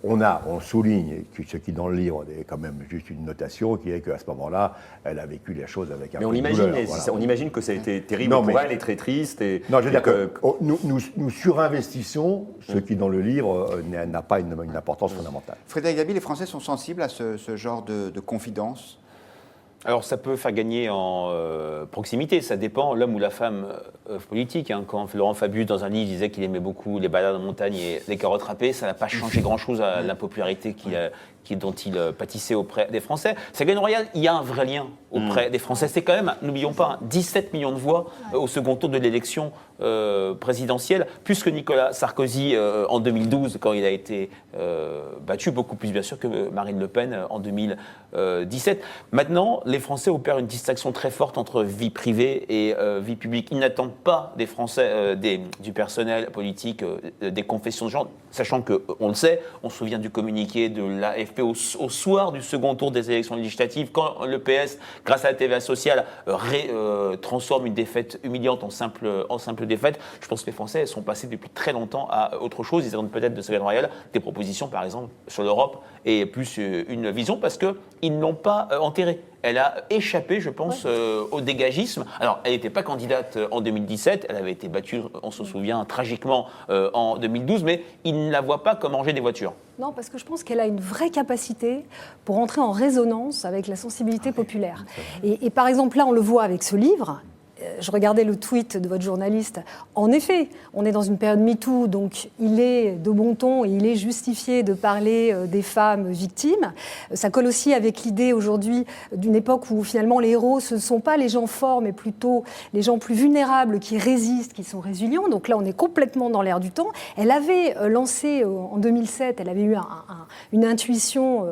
Oui. On souligne ce qui, dans le livre, est quand même juste une notation, qui est qu'à ce moment-là, elle a vécu les choses avec un peu de douleur. Mais on imagine que ça a été terrible pour elle et très triste. Non, je veux dire que nous surinvestissons ce qui, dans le livre, n'a pas une importance fondamentale. Frédéric Dabi, les Français sont sensibles à ce genre de confidence ? Alors ça peut faire gagner en proximité, ça dépend, l'homme ou la femme politique. Hein. Quand Laurent Fabius, dans un livre, disait qu'il aimait beaucoup les balades en montagne et les carottes râpées, ça n'a pas changé grand-chose à la popularité dont il pâtissait auprès des Français. Ségolène Royal, il y a un vrai lien auprès des Français. C'est quand même, n'oublions pas, 17 millions de voix au second tour de l'élection présidentielle, plus que Nicolas Sarkozy en 2012, quand il a été battu, beaucoup plus bien sûr que Marine Le Pen en 2017. Maintenant, les Français opèrent une distinction très forte entre vie privée et vie publique. Ils n'attendent pas des Français, du personnel politique, des confessions de genre, sachant qu'on le sait, on se souvient du communiqué de l'AFP au soir du second tour des élections législatives, quand le PS, grâce à la TVA sociale, transforme une défaite humiliante en simple défaite. Je pense que les Français sont passés depuis très longtemps à autre chose. Ils attendent peut-être de Ségolène Royal des propositions, par exemple, sur l'Europe, et plus une vision, parce qu'ils ne l'ont pas enterrée. Elle a échappé, je pense, au dégagisme. Alors, elle n'était pas candidate en 2017, elle avait été battue, on se souvient, tragiquement en 2012, mais ils ne la voient pas comme ranger des voitures. Non, parce que je pense qu'elle a une vraie capacité pour entrer en résonance avec la sensibilité populaire. Et par exemple, là, on le voit avec ce livre. Je regardais le tweet de votre journaliste. En effet, on est dans une période MeToo, donc il est de bon ton et il est justifié de parler des femmes victimes. Ça colle aussi avec l'idée aujourd'hui d'une époque où finalement les héros, ce ne sont pas les gens forts, mais plutôt les gens plus vulnérables qui résistent, qui sont résilients. Donc là, on est complètement dans l'air du temps. Elle avait lancé en 2007, elle avait eu une intuition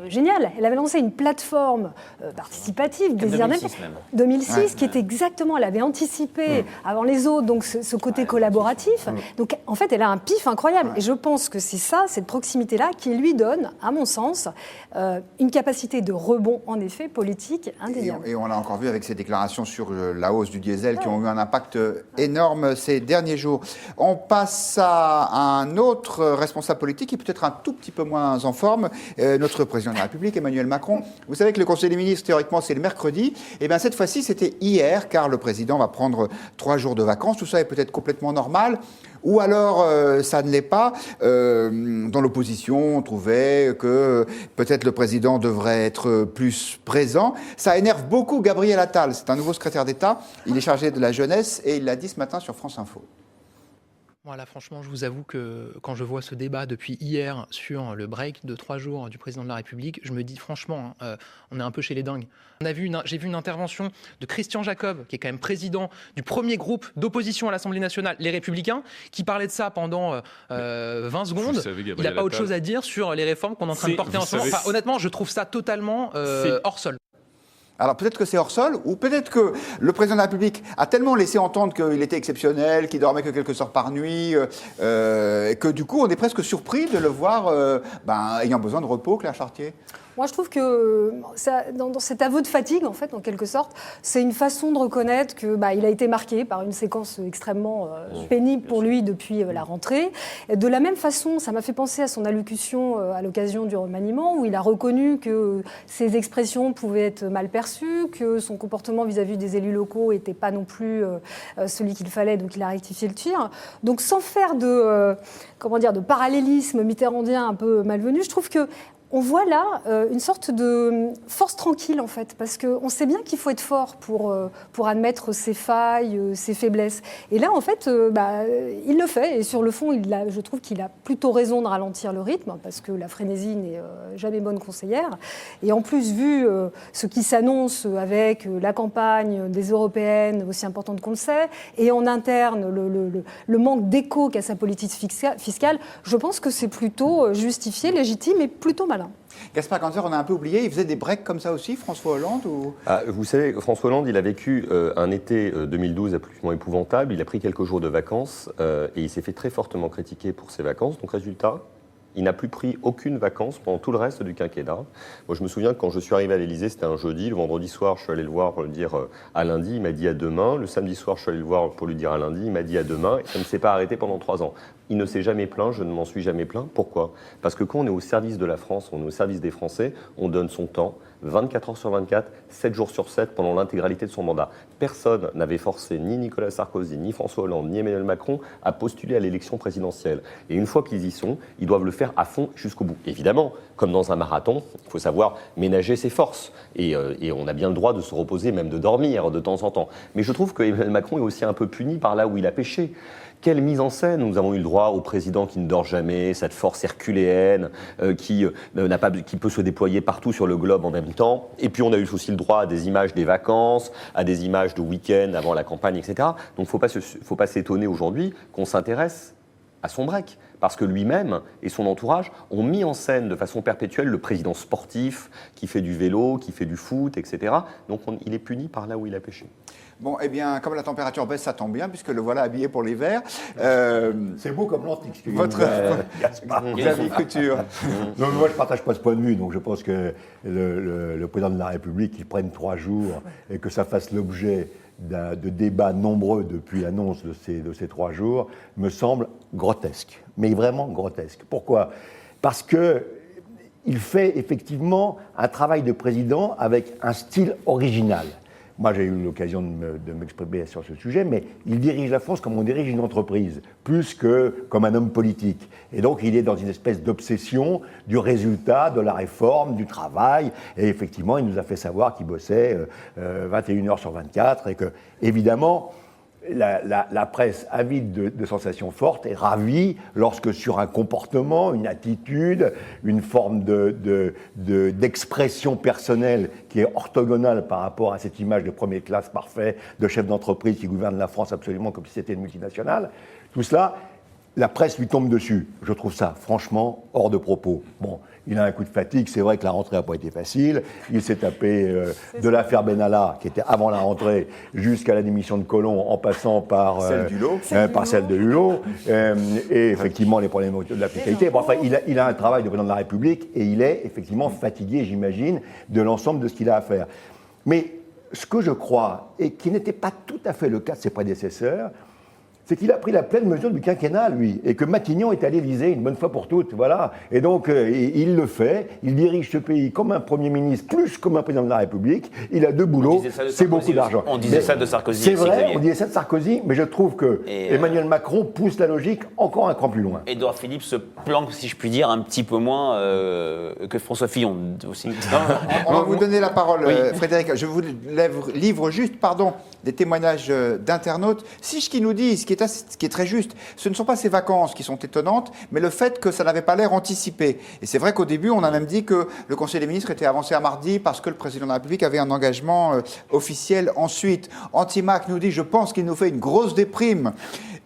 géniale. Elle avait lancé une plateforme participative, 2006, qui était exactement... Elle avait anticipé avant les autres, donc ce côté collaboratif. Donc en fait, elle a un pif incroyable. Et je pense que c'est ça, cette proximité-là, qui lui donne, à mon sens, une capacité de rebond, en effet, politique indéniable. Et on l'a encore vu avec ses déclarations sur la hausse du diesel qui ont eu un impact énorme ces derniers jours. On passe à un autre responsable politique qui est peut-être un tout petit peu moins en forme, notre président de la République, Emmanuel Macron. Vous savez que le Conseil des ministres, théoriquement, c'est le mercredi. Et bien cette fois-ci, c'était hier, car le président va prendre 3 jours de vacances. Tout ça est peut-être complètement normal. Ou alors, ça ne l'est pas. Dans l'opposition, on trouvait que peut-être le président devrait être plus présent. Ça énerve beaucoup Gabriel Attal. C'est un nouveau secrétaire d'État. Il est chargé de la jeunesse et il l'a dit ce matin sur France Info. Voilà, franchement, je vous avoue que quand je vois ce débat depuis hier sur le break de 3 jours du président de la République, je me dis franchement, on est un peu chez les dingues. J'ai vu une intervention de Christian Jacob, qui est quand même président du premier groupe d'opposition à l'Assemblée nationale, les Républicains, qui parlait de ça pendant 20 secondes. Il n'a pas autre chose à dire sur les réformes qu'on est en train de porter en ce moment. Enfin, honnêtement, je trouve ça totalement hors sol. Alors peut-être que c'est hors sol, ou peut-être que le président de la République a tellement laissé entendre qu'il était exceptionnel, qu'il dormait que quelques heures par nuit, que du coup on est presque surpris de le voir ayant besoin de repos, Claire Chartier. Moi, je trouve que dans cet aveu de fatigue, en fait, en quelque sorte, c'est une façon de reconnaître qu'il a été marqué par une séquence extrêmement pénible pour lui depuis la rentrée. Et de la même façon, ça m'a fait penser à son allocution à l'occasion du remaniement, où il a reconnu que ses expressions pouvaient être mal perçues, que son comportement vis-à-vis des élus locaux n'était pas non plus celui qu'il fallait, donc il a rectifié le tir. Donc, sans faire de parallélisme mitterrandien un peu malvenu, je trouve que on voit là une sorte de force tranquille, en fait, parce qu'on sait bien qu'il faut être fort pour admettre ses failles, ses faiblesses. Et là, en fait, il le fait. Et sur le fond, je trouve qu'il a plutôt raison de ralentir le rythme, parce que la frénésie n'est jamais bonne conseillère. Et en plus, vu ce qui s'annonce avec la campagne des européennes, aussi importante qu'on le sait, et en interne, le manque d'écho qu'a sa politique fiscale, je pense que c'est plutôt justifié, légitime et plutôt malin. Gaspard Ganzer, on a un peu oublié, il faisait des breaks comme ça aussi, François Hollande ou... Vous savez, François Hollande, il a vécu un été 2012 absolument épouvantable. Il a pris quelques jours de vacances et il s'est fait très fortement critiquer pour ses vacances. Donc résultat, il n'a plus pris aucune vacance pendant tout le reste du quinquennat. Moi, je me souviens que quand je suis arrivé à l'Élysée, c'était un jeudi. Le vendredi soir, je suis allé le voir pour lui dire à lundi. Il m'a dit à demain. Le samedi soir, je suis allé le voir pour lui dire à lundi. Il m'a dit à demain. Et ça ne s'est pas arrêté pendant 3 ans. Il ne s'est jamais plaint, je ne m'en suis jamais plaint. Pourquoi ? Parce que quand on est au service de la France, on est au service des Français, on donne son temps, 24 heures sur 24, 7 jours sur 7, pendant l'intégralité de son mandat. Personne n'avait forcé ni Nicolas Sarkozy, ni François Hollande, ni Emmanuel Macron à postuler à l'élection présidentielle. Et une fois qu'ils y sont, ils doivent le faire à fond jusqu'au bout. Évidemment, comme dans un marathon, il faut savoir ménager ses forces. Et on a bien le droit de se reposer, même de dormir de temps en temps. Mais je trouve que Emmanuel Macron est aussi un peu puni par là où il a péché. Quelle mise en scène! Nous avons eu le droit au président qui ne dort jamais, cette force herculéenne qui peut se déployer partout sur le globe en même temps. Et puis on a eu aussi le droit à des images des vacances, à des images de week-end avant la campagne, etc. Donc il ne faut pas s'étonner aujourd'hui qu'on s'intéresse à son break. Parce que lui-même et son entourage ont mis en scène de façon perpétuelle le président sportif qui fait du vélo, qui fait du foot, etc. Donc il est puni par là où il a péché. Bon, eh bien, comme la température baisse, ça tombe bien, puisque le voilà habillé pour l'hiver. C'est beau comme l'antique. Votre avis Couture. Non, moi, je ne partage pas ce point de vue. Donc, je pense que le président de la République, qu'il prenne 3 jours et que ça fasse l'objet de débats nombreux depuis l'annonce de ces 3 jours, me semble grotesque. Mais vraiment grotesque. Pourquoi ? Parce qu'il fait effectivement un travail de président avec un style original. Moi, j'ai eu l'occasion de m'exprimer sur ce sujet, mais il dirige la France comme on dirige une entreprise, plus que comme un homme politique. Et donc, il est dans une espèce d'obsession du résultat, de la réforme, du travail. Et effectivement, il nous a fait savoir qu'il bossait 21 heures sur 24 et que, évidemment, la presse avide de sensations fortes est ravie lorsque sur un comportement, une attitude, une forme d'expression personnelle qui est orthogonale par rapport à cette image de première classe parfait, de chef d'entreprise qui gouverne la France absolument comme si c'était une multinationale, tout cela, la presse lui tombe dessus. Je trouve ça franchement hors de propos. Bon, il a un coup de fatigue, c'est vrai que la rentrée n'a pas été facile. Il s'est tapé de l'affaire Benalla, qui était avant la rentrée, jusqu'à la démission de Collomb, en passant par celle de Hulot, et effectivement les problèmes de la fiscalité. Bon, enfin, il a un travail de président de la République, et il est effectivement fatigué, j'imagine, de l'ensemble de ce qu'il a à faire. Mais ce que je crois, et qui n'était pas tout à fait le cas de ses prédécesseurs, c'est qu'il a pris la pleine mesure du quinquennat, lui, et que Matignon est à l'Élysée une bonne fois pour toutes, voilà. Et donc, il le fait, il dirige ce pays comme un Premier ministre, plus comme un président de la République, il a 2 boulots, c'est beaucoup d'argent. On disait ça de Sarkozy. C'est vrai, on disait ça de Sarkozy, mais je trouve que Emmanuel Macron pousse la logique encore un cran plus loin. Édouard Philippe se planque, si je puis dire, un petit peu moins que François Fillon aussi. On va vous donner la parole, oui. Frédéric. Je vous livre juste, des témoignages d'internautes. Siche qui nous dit, ce qui est très juste, ce ne sont pas ces vacances qui sont étonnantes, mais le fait que ça n'avait pas l'air anticipé. Et c'est vrai qu'au début, on a même dit que le Conseil des ministres était avancé à mardi parce que le président de la République avait un engagement officiel ensuite. Antimac nous dit, je pense qu'il nous fait une grosse déprime.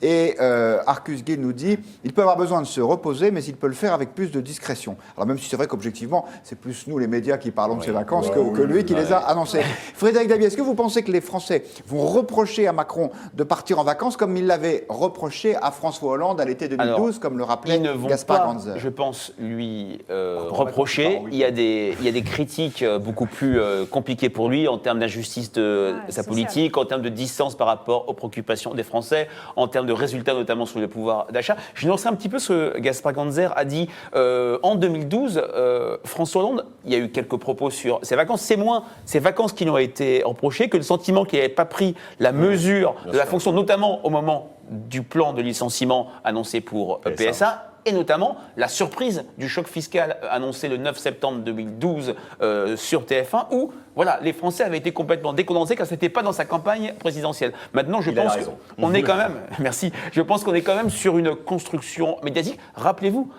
Et Arcus Guild nous dit, il peut avoir besoin de se reposer, mais il peut le faire avec plus de discrétion. Alors même si c'est vrai qu'objectivement, c'est plus nous les médias qui parlons de ces vacances que lui qui les a annoncées. Frédéric Dabi, est-ce que vous pensez que les Français vont reprocher à Macron de partir en vacances comme il l'avait reproché à François Hollande à l'été 2012, comme le rappelait Gaspard Ganzer? Je pense, lui reprocher. Il y a des critiques beaucoup plus compliquées pour lui en termes d'injustice de sa politique, en termes de distance par rapport aux préoccupations des Français, en termes de résultats notamment sur le pouvoir d'achat. Je nuancerai un petit peu ce que Gaspard Ganzer a dit en 2012. François Hollande, il y a eu quelques propos sur ses vacances. C'est moins ces vacances qui lui ont été reprochées que le sentiment qu'il n'avait pas pris la mesure de la fonction, notamment au moment du plan de licenciement annoncé pour PSA. Et notamment la surprise du choc fiscal annoncé le 9 septembre 2012 sur TF1, où voilà, les Français avaient été complètement décondensés car ce n'était pas dans sa campagne présidentielle. Maintenant, je pense qu'on est quand même, merci, je pense qu'on est quand même sur une construction médiatique. Rappelez-vous,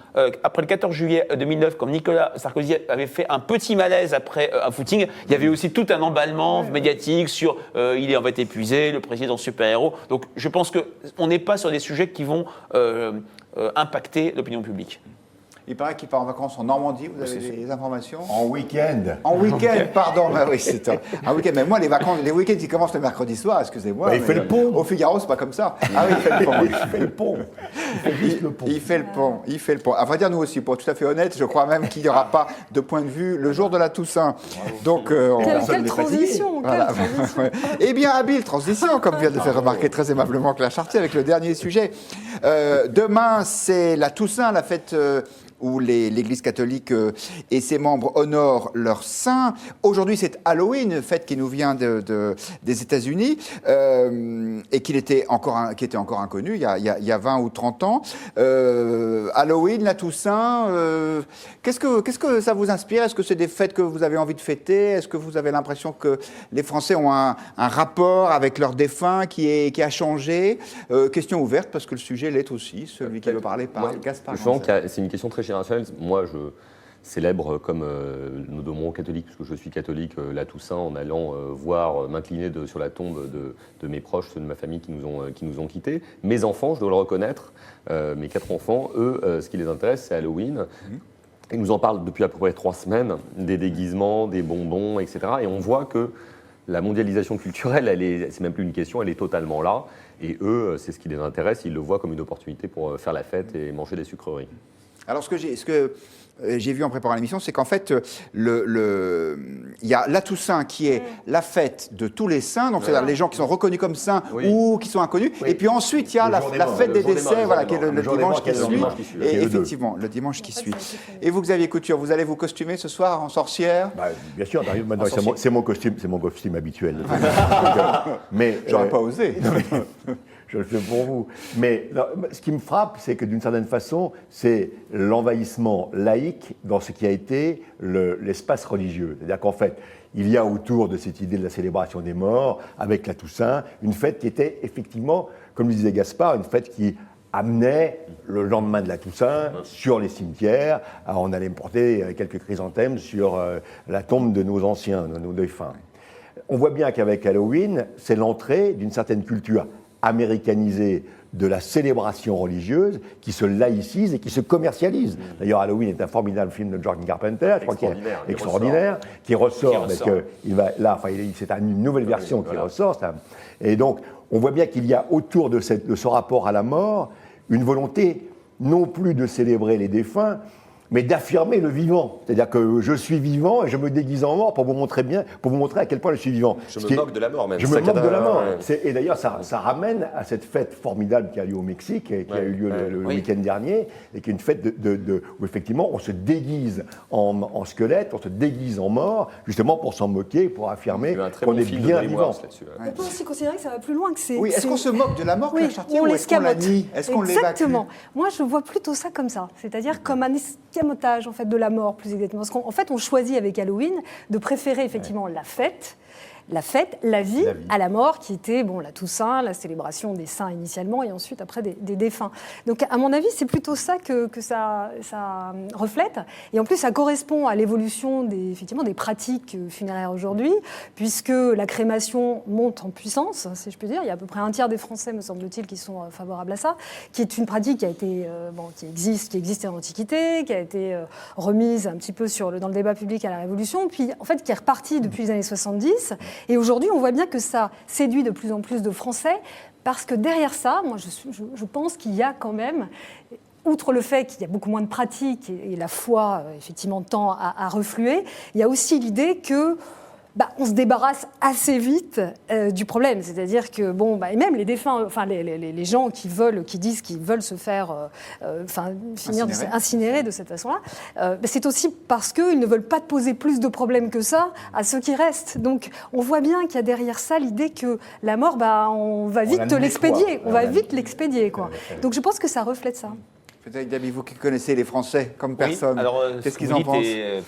après le 14 juillet 2009, comme Nicolas Sarkozy avait fait un petit malaise après un footing, il y avait aussi tout un emballement médiatique sur il est en fait épuisé, le président super-héros. Donc je pense qu'on n'est pas sur des sujets qui vont impacter l'opinion publique. Il paraît qu'il part en vacances en Normandie, vous avez des informations? En week-end. En week-end, pardon. Bah oui, c'est un week-end. Mais moi, les week-ends qui commencent le mercredi soir, excusez-moi. Bah, il fait le pont. Au Figaro, c'est pas comme ça. Ah oui, il fait le pont. Il fait le pont. Il fait le pont. À vrai dire, nous aussi, pour être tout à fait honnête, je crois même qu'il n'y aura pas de point de vue le jour de la Toussaint. Donc, quelle transition, voilà. Eh bien, habile transition, comme vient de le faire remarquer très aimablement Claire Chartier avec le dernier sujet. Demain, c'est la Toussaint, la fête où l'Église catholique et ses membres honorent leurs saints. Aujourd'hui, c'est Halloween, fête qui nous vient des États-Unis et qui était encore inconnue il y a 20 ou 30 ans. Halloween, la Toussaint, qu'est-ce que ça vous inspire? Est-ce que c'est des fêtes que vous avez envie de fêter? Est-ce que vous avez l'impression que les Français ont un rapport avec leurs défunts qui a changé? Question ouverte, parce que le sujet l'est aussi. Celui qui veut parler parle. Gaspard. Je pense que c'est une question très générationnelle. Moi, je célèbre comme nos demeurons catholiques, puisque je suis catholique, la Toussaint en allant m'incliner sur la tombe de mes proches, ceux de ma famille qui nous ont quittés. Mes enfants, je dois le reconnaître, mes 4 enfants, eux, ce qui les intéresse, c'est Halloween. Ils nous en parlent depuis à peu près 3 semaines, des déguisements, des bonbons, etc. Et on voit que la mondialisation culturelle, c'est même plus une question, elle est totalement là. Et eux, c'est ce qui les intéresse, ils le voient comme une opportunité pour faire la fête et manger des sucreries. Alors, ce que j'ai vu en préparant l'émission, c'est qu'en fait, il y a la Toussaint qui est la fête de tous les saints, donc c'est-à-dire les gens qui sont reconnus comme saints ou qui sont inconnus. Oui. Et puis ensuite, il y a la fête des décès, voilà, qui est le dimanche qui suit. Et effectivement, le dimanche qui suit. Et vous, Xavier Couture, vous allez vous costumer ce soir en sorcière? Bien sûr, maintenant, c'est mon costume habituel. Mais j'aurais pas osé. Je le fais pour vous. Mais non, ce qui me frappe, c'est que d'une certaine façon, c'est l'envahissement laïque dans ce qui a été l'espace religieux. C'est-à-dire qu'en fait, il y a autour de cette idée de la célébration des morts, avec la Toussaint, une fête qui était effectivement, comme le disait Gaspard, une fête qui amenait le lendemain de la Toussaint sur les cimetières. Alors on allait porter quelques chrysanthèmes sur la tombe de nos anciens, de nos défunts. On voit bien qu'avec Halloween, c'est l'entrée d'une certaine culture américanisée de la célébration religieuse qui se laïcise et qui se commercialise. D'ailleurs, Halloween est un formidable film de John Carpenter, je crois qu'il est extraordinaire, qui ressort. C'est une nouvelle version qui ressort. Et donc, on voit bien qu'il y a autour de ce rapport à la mort une volonté non plus de célébrer les défunts, mais d'affirmer le vivant. C'est-à-dire que je suis vivant et je me déguise en mort pour vous montrer à quel point je suis vivant. Je me moque de la mort même. Je me moque de la mort. Et d'ailleurs, ça ramène à cette fête formidable qui a lieu au Mexique et qui a eu lieu le week-end dernier, et qui est une fête où effectivement on se déguise en squelette, on se déguise en mort, justement pour s'en moquer, pour affirmer qu'on est bien vivant. On peut aussi considérer que ça va plus loin que c'est... Oui, est-ce qu'on se moque de la mort, Claire Chartier, ou est-ce qu'on la nie? Est-ce qu'on l'évacue? Exactement. Moi, je vois plutôt ça comme ça. C'est-à-dire comme un escamotage en fait, de la mort, plus exactement. Parce qu'en fait, on choisit avec Halloween de préférer effectivement la fête. la fête, la vie à la mort, qui était la Toussaint, la célébration des saints initialement, et ensuite après des défunts. Donc à mon avis, c'est plutôt ça que ça reflète. Et en plus, ça correspond à l'évolution effectivement des pratiques funéraires aujourd'hui, puisque la crémation monte en puissance, si je puis dire. Il y a à peu près un tiers des Français, me semble-t-il, qui sont favorables à ça, qui est une pratique qui a été, qui existait en Antiquité, qui a été remise un petit peu dans le débat public à la Révolution, puis en fait qui est repartie depuis les années 70. Et aujourd'hui, on voit bien que ça séduit de plus en plus de Français, parce que derrière ça, moi je pense qu'il y a quand même, outre le fait qu'il y a beaucoup moins de pratiques et la foi, effectivement, tend à refluer, il y a aussi l'idée que on se débarrasse assez vite du problème. C'est-à-dire que, et même les défunts, les gens qui disent qu'ils veulent se faire finir incinérer de cette façon-là, c'est aussi parce qu'ils ne veulent pas poser plus de problèmes que ça à ceux qui restent. Donc, on voit bien qu'il y a derrière ça l'idée que la mort, on va vite l'expédier. On va vite l'expédier, quoi. Donc, je pense que ça reflète ça. Peut-être, Gabi, vous qui connaissez les Français comme personne, qu'est-ce qu'ils en pensent ?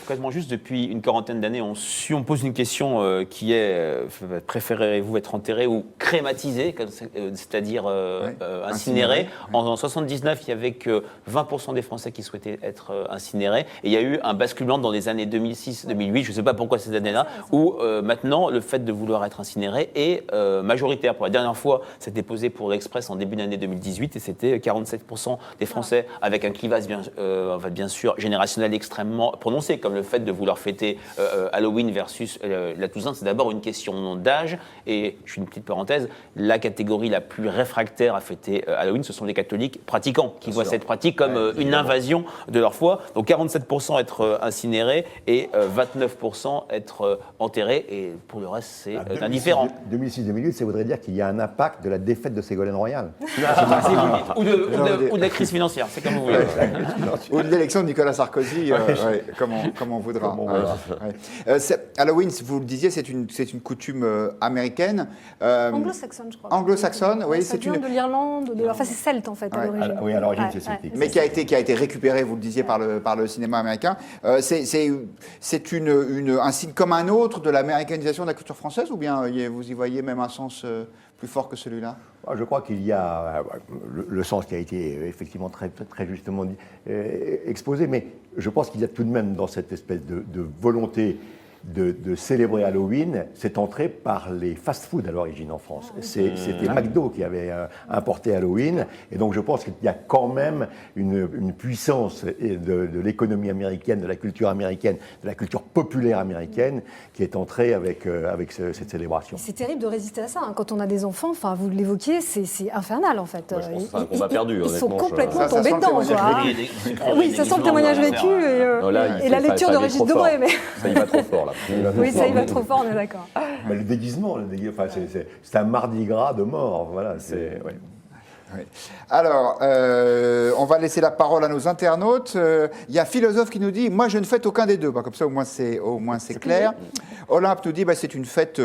Quasiment juste depuis une quarantaine d'années, si on pose une question qui est préférez-vous être enterré ou crématisé, c'est-à-dire incinéré. En 79, il y avait que 20% des Français qui souhaitaient être incinérés. Et il y a eu un basculement dans les années 2006-2008, je ne sais pas pourquoi ces années-là, où maintenant le fait de vouloir être incinéré est majoritaire. Pour la dernière fois, c'était posé pour l'Express en début d'année 2018 et c'était 47% des Français avec un clivage bien sûr générationnel extrêmement prononcé, comme le fait de vouloir fêter Halloween versus la Toussaint. C'est d'abord une question d'âge, et je fais une petite parenthèse, la catégorie la plus réfractaire à fêter Halloween, ce sont les catholiques pratiquants, qui voient cette pratique comme une invasion de leur foi. Donc 47% être incinérés et 29% être enterrés, et pour le reste c'est indifférent. 2006-2008, ça voudrait dire qu'il y a un impact de la défaite de Ségolène Royal. Ou de la crise financière. C'est comme vous voulez. Ou de l'élection de Nicolas Sarkozy, comme on voudra. Halloween, vous le disiez, c'est une coutume américaine. Anglo-saxonne, je crois. Anglo-saxonne, oui. Ça vient de l'Irlande, c'est celte en fait à l'origine. Oui, à l'origine c'est celtique. Mais qui a été récupéré, vous le disiez, par le cinéma américain. C'est un signe comme un autre de l'américanisation de la culture française, ou bien vous y voyez même un sens plus fort que celui-là ? Je crois qu'il y a le sens qui a été effectivement très, très justement exposé, mais je pense qu'il y a tout de même dans cette espèce de volonté de célébrer Halloween, c'est entré par les fast-foods à l'origine en France. C'était McDo qui avait importé Halloween, et donc je pense qu'il y a quand même une puissance de l'économie américaine, de la culture américaine, de la culture populaire américaine qui est entrée avec cette célébration. C'est terrible de résister à ça. Quand on a des enfants, vous l'évoquiez, c'est infernal en fait. Moi, je pense que c'est un combat perdu. Ils sont complètement tombés dedans. Oui, ça sent le témoignage vécu et la lecture de Régis Debray. Ça y va trop fort là. Oui, ça y va trop fort, on est d'accord. Mais le déguisement, c'est un mardi gras de mort. Voilà, Oui. Alors, on va laisser la parole à nos internautes. Il y a un philosophe qui nous dit « Moi, je ne fête aucun des deux ». Comme ça, au moins, c'est clair. Olympe nous dit c'est une fête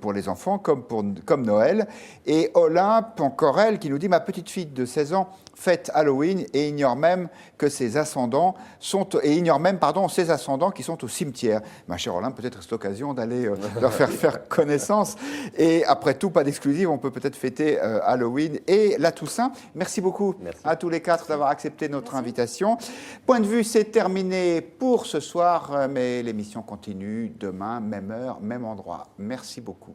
pour les enfants, comme Noël. Et Olympe, encore elle, qui nous dit « Ma petite fille de 16 ans fête Halloween et ignore même que ses ascendants ses ascendants qui sont au cimetière. » Ma chère Olympe, peut-être c'est l'occasion d'aller leur faire connaissance. Et après tout, pas d'exclusive, on peut peut-être fêter Halloween et la Toussaint. Merci beaucoup à tous les quatre d'avoir accepté notre invitation. Point de vue, c'est terminé pour ce soir, mais l'émission continue demain, même heure, même endroit. Merci beaucoup.